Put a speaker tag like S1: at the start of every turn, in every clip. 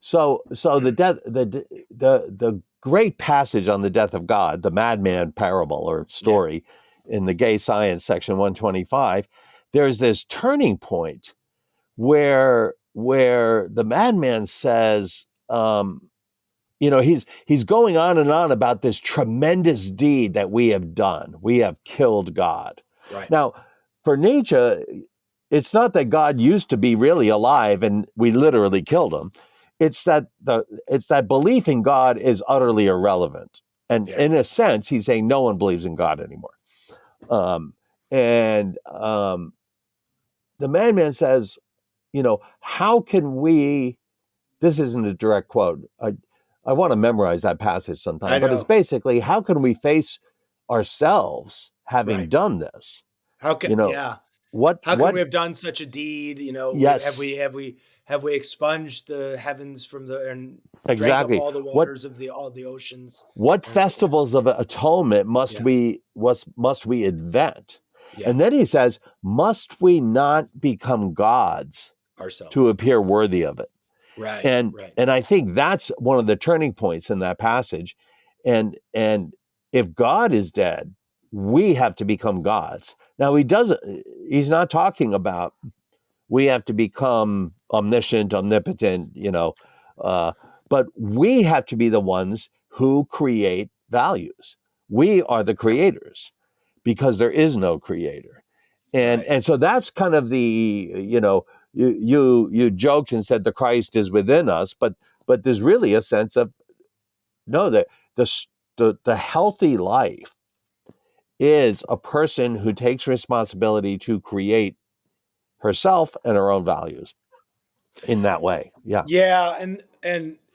S1: So the great passage on the death of God, the madman parable or story in the Gay Science section 125, there's this turning point where the madman says, he's going on and on about this tremendous deed that we have done. We have killed God.
S2: Right.
S1: Now, for Nietzsche, it's not that God used to be really alive and we literally killed him. It's that belief in God is utterly irrelevant. And in a sense, he's saying no one believes in God anymore. The madman says, how can we, this isn't a direct quote. I want to memorize that passage sometime, but it's basically, how can we face ourselves having done this?
S2: How can,
S1: How
S2: can we have done such a deed?
S1: Yes.
S2: Have we expunged the heavens from and
S1: exactly
S2: drank up all the waters of all the oceans?
S1: What festivals of atonement must we invent? Yeah. And then he says, must we not become gods
S2: ourselves
S1: to appear worthy of it?
S2: Right.
S1: And I think that's one of the turning points in that passage. And if God is dead, we have to become gods. Now he's not talking about we have to become omniscient, omnipotent, but we have to be the ones who create values. We are the creators because there is no creator. And so that's kind of the, you joked and said the Christ is within us, but there's really a sense of, no, the healthy life is a person who takes responsibility to create herself and her own values in that way. Yeah.
S2: Yeah. And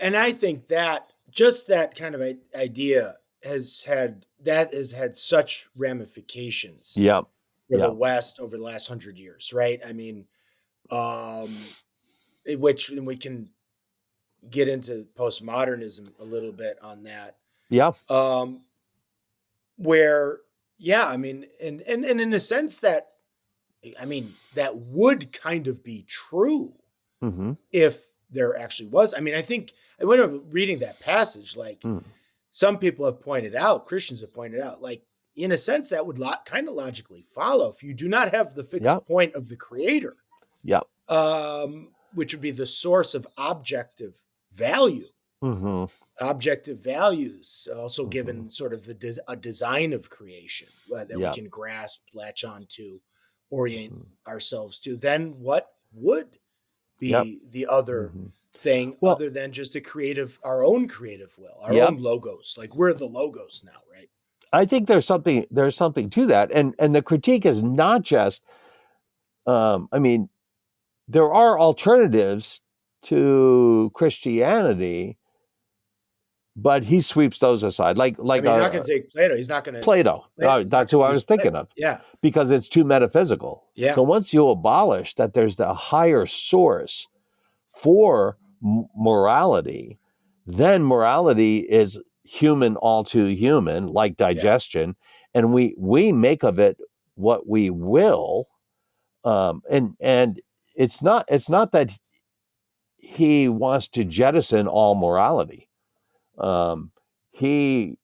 S2: I think that just that kind of idea has had such ramifications.
S1: Yeah.
S2: For the West over the last 100 years. Right. I mean, which we can get into postmodernism a little bit on that.
S1: Yeah.
S2: Where, I mean, and in a sense that would kind of be true if there actually was. I mean, I think when I'm reading that passage, like some people have pointed out, Christians have pointed out, like in a sense that would kind of logically follow if you do not have the fixed point of the creator.
S1: Yeah.
S2: Which would be the source of objective value. Objective values also given sort of a design of creation that we can grasp, latch on to, orient ourselves to. Then what would be the other thing other than just our own creative will, our own logos? Like we're the logos now, right?
S1: I think there's something to that. And the critique is not just, there are alternatives to Christianity, but he sweeps those aside. Like
S2: you're not going to take Plato. He's not going to
S1: Plato. That's who I was thinking of.
S2: Yeah,
S1: because it's too metaphysical.
S2: Yeah.
S1: So once you abolish that, there's a higher source for morality. Then morality is human, all too human, like digestion, and we make of it what we will. And it's not that he wants to jettison all morality. He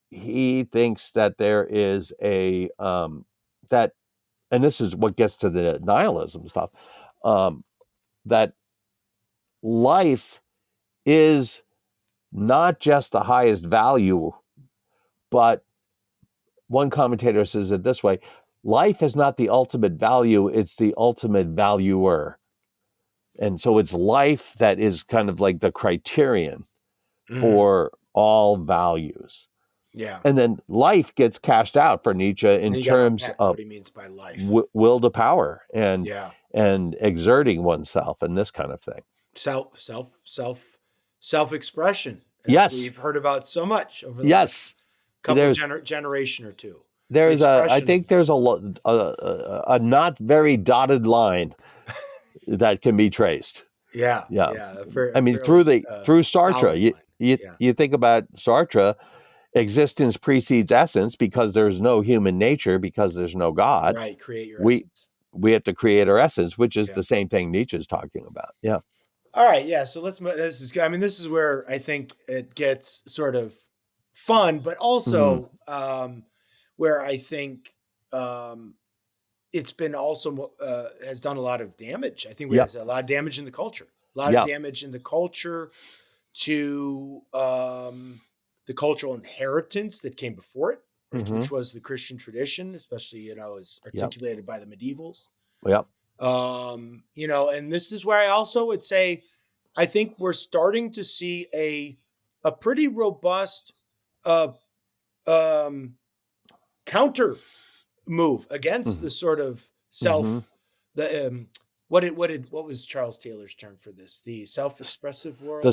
S1: thinks that there is a that, and this is what gets to the nihilism stuff, that life is not just the highest value, but one commentator says it this way: life is not the ultimate value, it's the ultimate valuer. And so it's life that is kind of like the criterion for all values.
S2: Yeah.
S1: And then life gets cashed out for Nietzsche in terms of
S2: what he means by life.
S1: Will to power and exerting oneself and this kind of thing.
S2: Self-expression.
S1: Yes.
S2: We've heard about so much over the last couple generation or two.
S1: I think there's a not very dotted line that can be traced.
S2: Yeah.
S1: Through Sartre, you think about Sartre, existence precedes essence because there's no human nature, because there's no God.
S2: Right. Create your essence.
S1: We have to create our essence, which is the same thing Nietzsche's talking about. Yeah.
S2: All right, yeah. So this is. I mean, this is where I think it gets sort of fun, but also where I think it's been also has done a lot of damage. I think we have a lot of damage in the culture. A lot of damage in the culture to the cultural inheritance that came before it, right, which was the Christian tradition, especially as articulated by the medievals.
S1: Yep.
S2: And this is where I also would say, I think we're starting to see a pretty robust counter move against the sort of self, what was Charles Taylor's term for this? The self-expressive world,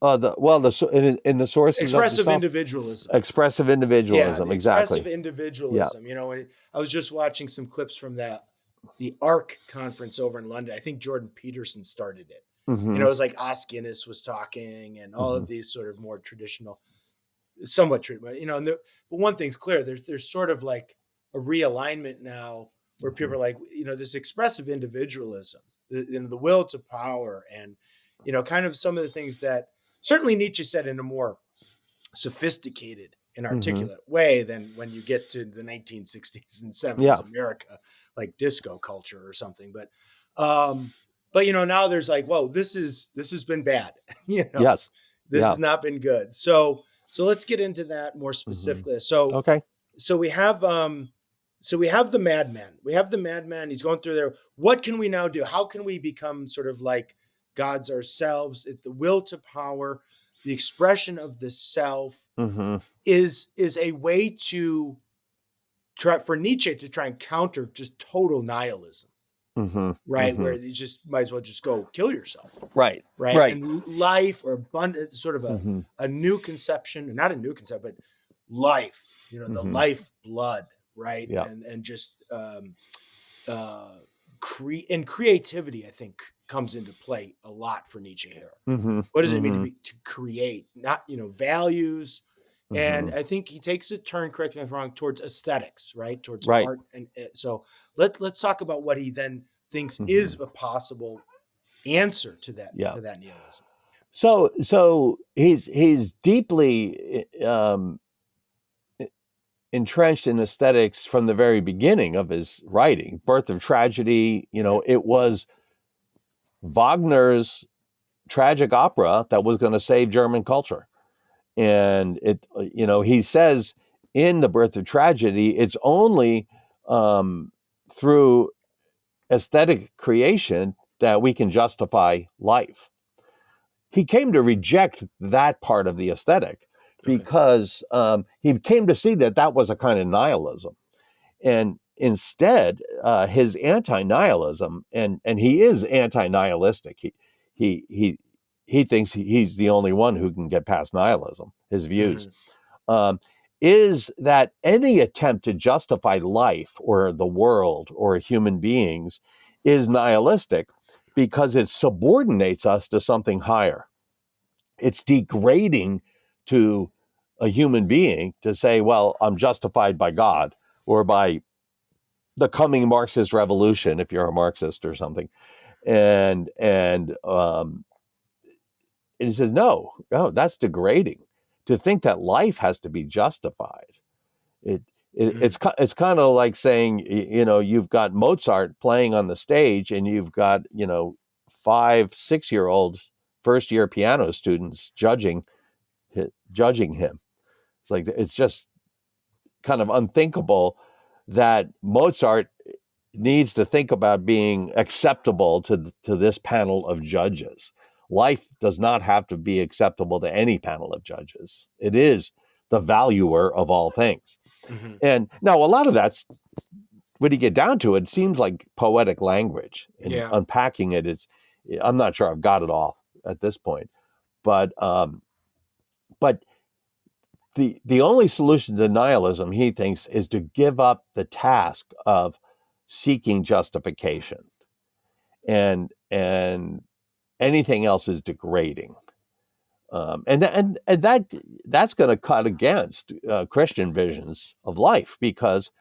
S1: in the sources
S2: expressive individualism.
S1: Expressive individualism, exactly.
S2: Expressive individualism. I was just watching some clips from the ARC conference over in London. I think Jordan Peterson started it. It was like Os Guinness was talking, and all of these sort of more traditional, somewhat treatment. But one thing's clear: there's sort of like a realignment now where people are like, this expressive individualism, the will to power, and kind of some of the things that certainly Nietzsche said in a more sophisticated and articulate way than when you get to the 1960s and 70s America, like disco culture or something. But now there's like, whoa, this has been bad. This has not been good. So let's get into that more specifically. So we have the madman. We have the madman. He's going through there. What can we now do? How can we become sort of like gods ourselves? The will to power, the expression of the self is a way to try for Nietzsche to try and counter just total nihilism. Right, where you just might as well just go kill yourself.
S1: Right.
S2: And life or abundance, sort of a new conception, not a new concept, but life. The life blood, right?
S1: Yeah.
S2: And just creativity, I think, comes into play a lot for Nietzsche here. What does it mean to create? Not values. And I think he takes a turn, correct me if I'm wrong, towards aesthetics, right? Towards art. And so let's talk about what he then thinks is a possible answer to that nihilism.
S1: So he's deeply entrenched in aesthetics from the very beginning of his writing. Birth of Tragedy, it was Wagner's tragic opera that was going to save German culture. And he says in The Birth of Tragedy, it's only through aesthetic creation that we can justify life. He came to reject that part of the aesthetic because he came to see that was a kind of nihilism. And instead, his anti-nihilism, and he is anti-nihilistic. He thinks he's the only one who can get past nihilism, his views, is that any attempt to justify life or the world or human beings is nihilistic because it subordinates us to something higher. It's degrading to a human being to say, well, I'm justified by God or by the coming Marxist revolution, if you're a Marxist or something. And he says, no, that's degrading. To think that life has to be justified. It's kind of like saying, you've got Mozart playing on the stage and you've got, 5-6-year-olds, first-year piano students judging him. It's just kind of unthinkable that Mozart needs to think about being acceptable to this panel of judges. Life does not have to be acceptable to any panel of judges. It is the valuer of all things. And now a lot of that's, when you get down to it, seems like poetic language. And unpacking it, I'm not sure I've got it all at this point. But the only solution to nihilism, he thinks, is to give up the task of seeking justification. And anything else is degrading. And that's going to cut against Christian visions of life because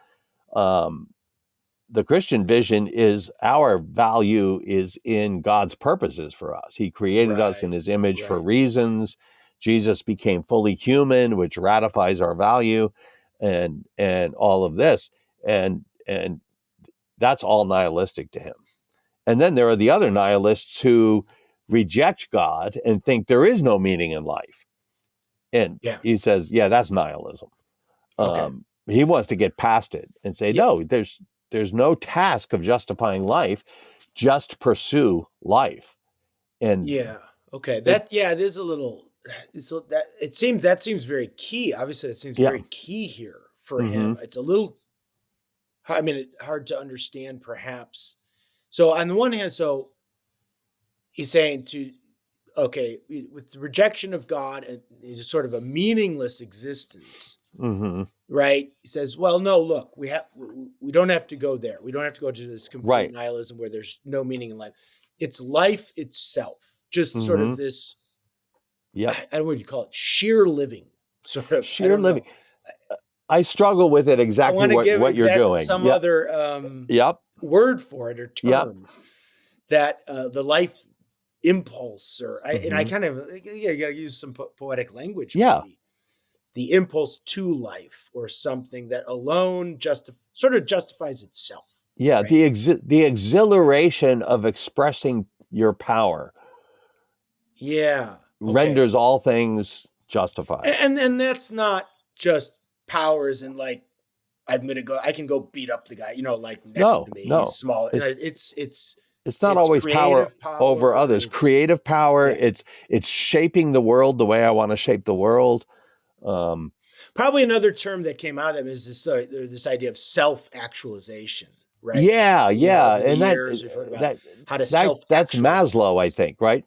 S1: the Christian vision is our value is in God's purposes for us. He created us in his image for reasons. Jesus became fully human, which ratifies our value, and all of this. And that's all nihilistic to him. And then there are the other nihilists who reject God and think there is no meaning in life. And he says, that's nihilism. He wants to get past it and say, no, there's no task of justifying life, just pursue life. And
S2: it is a little, so that seems very key. Obviously that seems very key here for him. It's a little, hard to understand perhaps. So on the one hand, he's saying with the rejection of God, is sort of a meaningless existence, right? He says, well, no, look, we don't have to go there. We don't have to go to this complete nihilism where there's no meaning in life. It's life itself, just sort of this, I don't know what you call it, sheer living, sort of.
S1: Sheer living. I struggle with it exactly what you're doing.
S2: Some other word for it or term that the life impulse, and I kind of you got to use some poetic language. The impulse to life, or something that alone sort of justifies itself.
S1: Right? The exhilaration of expressing your power. Renders all things justified.
S2: And that's not just powers and like I can go beat up the guy, like next to me. He's small.
S1: It's not always power over others. Creative power. It's shaping the world the way I want to shape the world.
S2: Probably another term that came out of them is this idea of self-actualization, right?
S1: And
S2: how to self-actualize.
S1: That's Maslow, I think, right?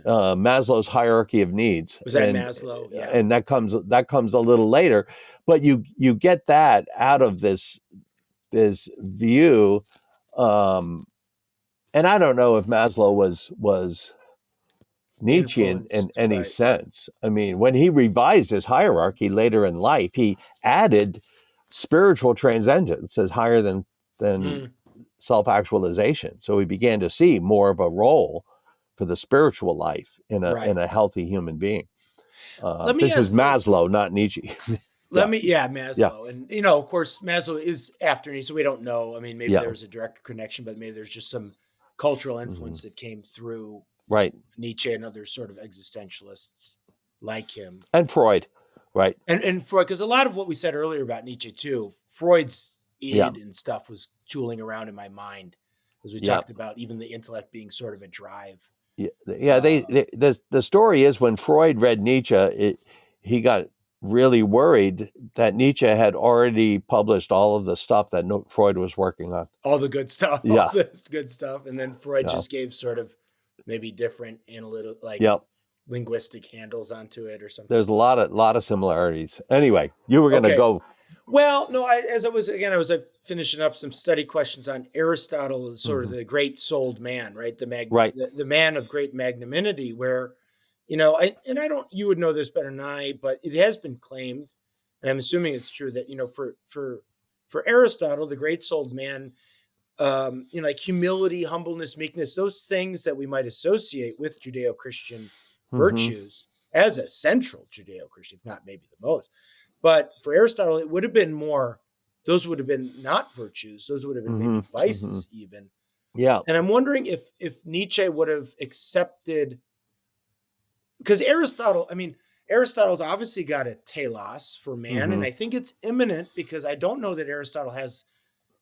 S1: Maslow's hierarchy of needs.
S2: Was that Maslow? Yeah.
S1: And that comes a little later, but you get that out of this view. And I don't know if Maslow was Nietzsche in any sense. I mean, when he revised his hierarchy later in life, he added spiritual transcendence as higher than self-actualization. So we began to see more of a role for the spiritual life in a healthy human being. This is Maslow, not Nietzsche.
S2: Maslow. And, of course, Maslow is after Nietzsche, so we don't know. I mean, maybe there was a direct connection, but maybe there's just some cultural influence that came through Nietzsche and other sort of existentialists like him.
S1: And Freud, right?
S2: And Freud, because a lot of what we said earlier about Nietzsche, too, Freud's id and stuff was tooling around in my mind, as we talked about even the intellect being sort of a drive. The story is when Freud read Nietzsche, he got really worried that Nietzsche had already published all of the stuff that Freud was working on. All the good stuff. All this good stuff. And then Freud just gave sort of maybe different analytical, linguistic handles onto it or something.
S1: There's a lot of similarities. Anyway, you were going to go.
S2: Well, no, I was finishing up some study questions on Aristotle, sort of the great souled man, right? The man of great magnanimity, where, you would know this better than I, but it has been claimed, and I'm assuming it's true, that, for Aristotle, the great souled man, like humility, humbleness, meekness, those things that we might associate with Judeo-Christian virtues as a central Judeo-Christian, if not maybe the most. But for Aristotle, it would have been more, those would have been not virtues. Those would have been maybe vices even.
S1: Yeah.
S2: And I'm wondering if Nietzsche would have accepted, because Aristotle's obviously got a telos for man. And I think it's imminent because I don't know that Aristotle has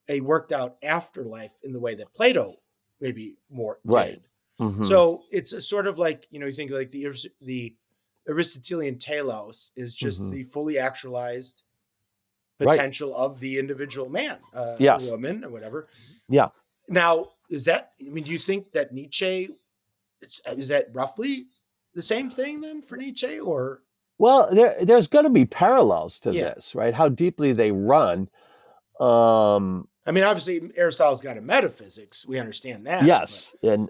S2: a worked out afterlife in the way that Plato maybe more did. So it's a sort of like, you think like the Aristotelian telos is just the fully actualized potential of the individual man, woman, or whatever.
S1: Yeah.
S2: Now, do you think that Nietzsche, is that roughly the same thing then for Nietzsche, or?
S1: Well, there's going to be parallels to this, right? How deeply they run.
S2: Obviously Aristotle's got a metaphysics. We understand that.
S1: Yes. And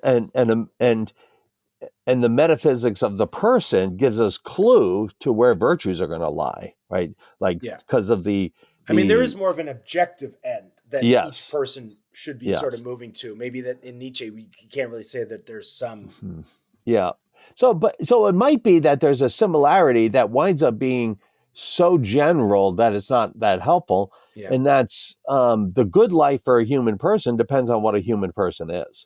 S1: the metaphysics of the person gives us clue to where virtues are going to lie, right? Because of the.
S2: There is more of an objective end that each
S1: Yes.
S2: person should be
S1: Yes.
S2: sort of moving to. Maybe that in Nietzsche, you can't really say that there's some.
S1: Yeah. So it might be that there's a similarity that winds up being so general that it's not that helpful.
S2: Yeah.
S1: And that's the good life for a human person depends on what a human person is.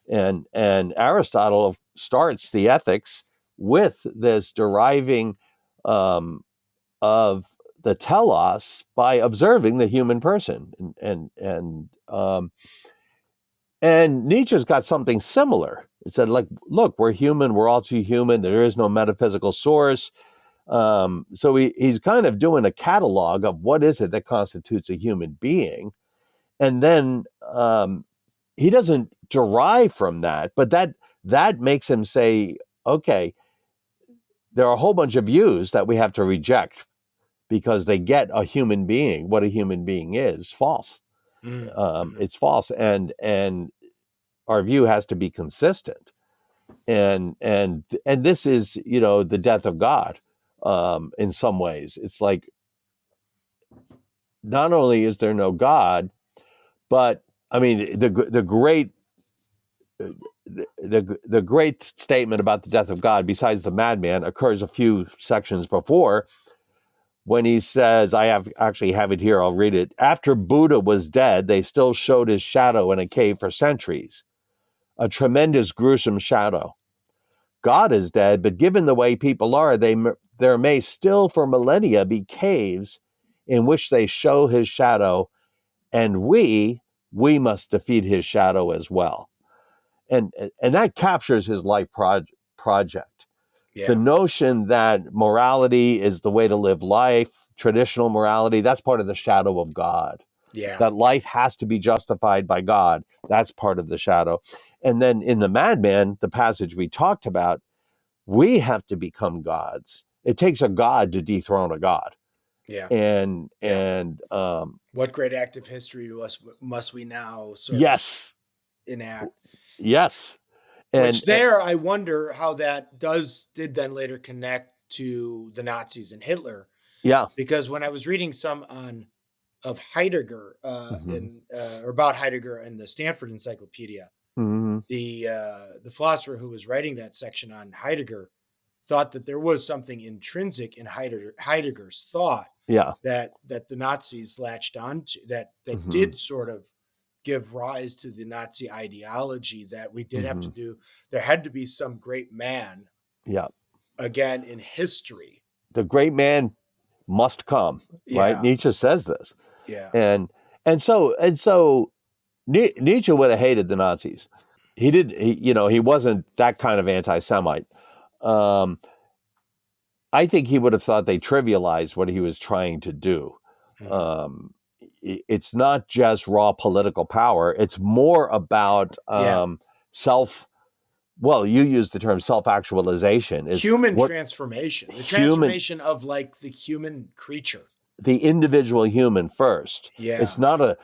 S1: And Aristotle starts the ethics with this deriving of the telos by observing the human person. And Nietzsche's got something similar. It said, like, look, we're human. We're all too human. There is no metaphysical source. So he's kind of doing a catalog of what is it that constitutes a human being. And then he doesn't derive from that, but that makes him say, okay, there are a whole bunch of views that we have to reject because they get a human being, what a human being is, false. It's false. And our view has to be consistent. And this is, the death of God. In some ways, it's like, not only is there no God, but I mean, the great statement about the death of God, besides the madman, occurs a few sections before, when he says, I actually have it here, I'll read it. After Buddha was dead, they still showed his shadow in a cave for centuries, a tremendous, gruesome shadow. God is dead, but given the way people are, there may still for millennia be caves in which they show his shadow, and we must defeat his shadow as well. And that captures his life project. Yeah. The notion that morality is the way to live life, traditional morality, that's part of the shadow of God.
S2: Yeah.
S1: That life has to be justified by God, that's part of the shadow. And then in the madman, the passage we talked about, we have to become gods. It takes a God to dethrone a God.
S2: Yeah.
S1: And
S2: what great act of history must we now sort
S1: of
S2: enact?
S1: Yes.
S2: I wonder how that did then later connect to the Nazis and Hitler.
S1: Yeah.
S2: Because when I was reading some of Heidegger or about Heidegger in the Stanford Encyclopedia, the philosopher who was writing that section on Heidegger thought that there was something intrinsic in Heidegger's thought that the Nazis latched onto, that did sort of give rise to the Nazi ideology, that we did have to do. There had to be some great man, again in history.
S1: The great man must come, right? Nietzsche says this, and so Nietzsche would have hated the Nazis. He wasn't that kind of anti-Semite. I think he would have thought they trivialized what he was trying to do. It's not just raw political power. It's more about well, you use the term self-actualization.
S2: Human transformation. The transformation of like the human creature.
S1: The individual human first.
S2: Yeah.
S1: It's not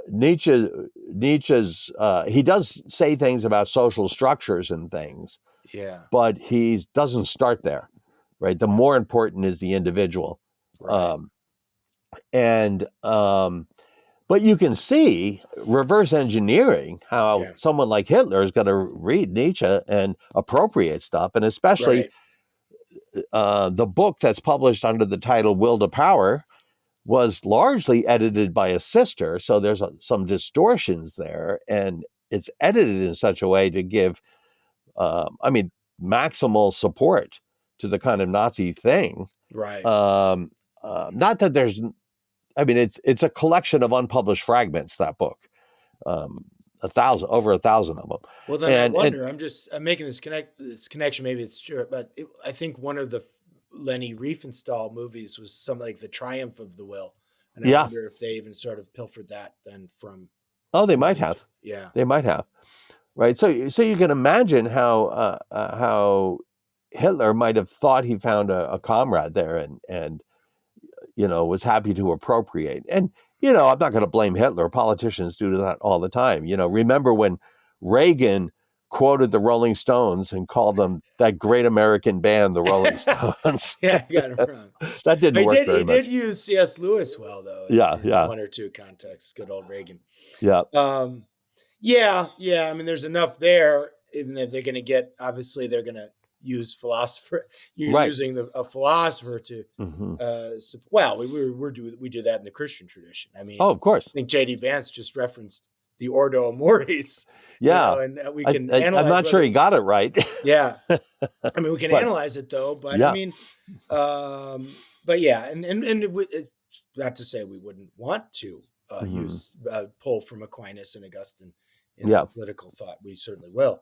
S1: Nietzsche's, he does say things about social structures and things.
S2: Yeah.
S1: But he doesn't start there, right? The more important is the individual.
S2: Right.
S1: But you can see reverse engineering how someone like Hitler is going to read Nietzsche and appropriate stuff. And especially the book that's published under the title Will to Power was largely edited by a sister. So there's some distortions there. And it's edited in such a way to give, maximal support to the kind of Nazi thing.
S2: Right.
S1: Not that there's... it's a collection of unpublished fragments, that book. Over 1,000 of them.
S2: Well, then I wonder, I'm making this connection, maybe it's true, but I think one of the Leni Riefenstahl movies was something like The Triumph of the Will. And I wonder if they even sort of pilfered that then from...
S1: Oh, they might have.
S2: Yeah.
S1: They might have. Right. So you can imagine how Hitler might have thought he found a comrade there and was happy to appropriate. And, I'm not going to blame Hitler. Politicians do that all the time. Remember when Reagan quoted the Rolling Stones and called them that great American band, the Rolling Stones.
S2: Yeah, I got it wrong.
S1: That didn't work very
S2: He
S1: much.
S2: did use C.S. Lewis well, though.
S1: Yeah,
S2: In
S1: yeah.
S2: one or two contexts. Good old Reagan.
S1: Yeah.
S2: Yeah. I mean, there's enough there. Even if they're going to get, obviously, they're going to use philosopher. You're
S1: Right.
S2: using a philosopher to. Well, we do that in the Christian tradition. I mean,
S1: Oh, of course.
S2: I think J.D. Vance just referenced the Ordo Amoris.
S1: Yeah.
S2: And we can analyze.
S1: I'm not sure he got it right.
S2: Yeah. I mean, we can analyze it though, but
S1: yeah.
S2: I mean, but yeah, and not to say we wouldn't want to use pull from Aquinas and Augustine in political thought. We certainly will.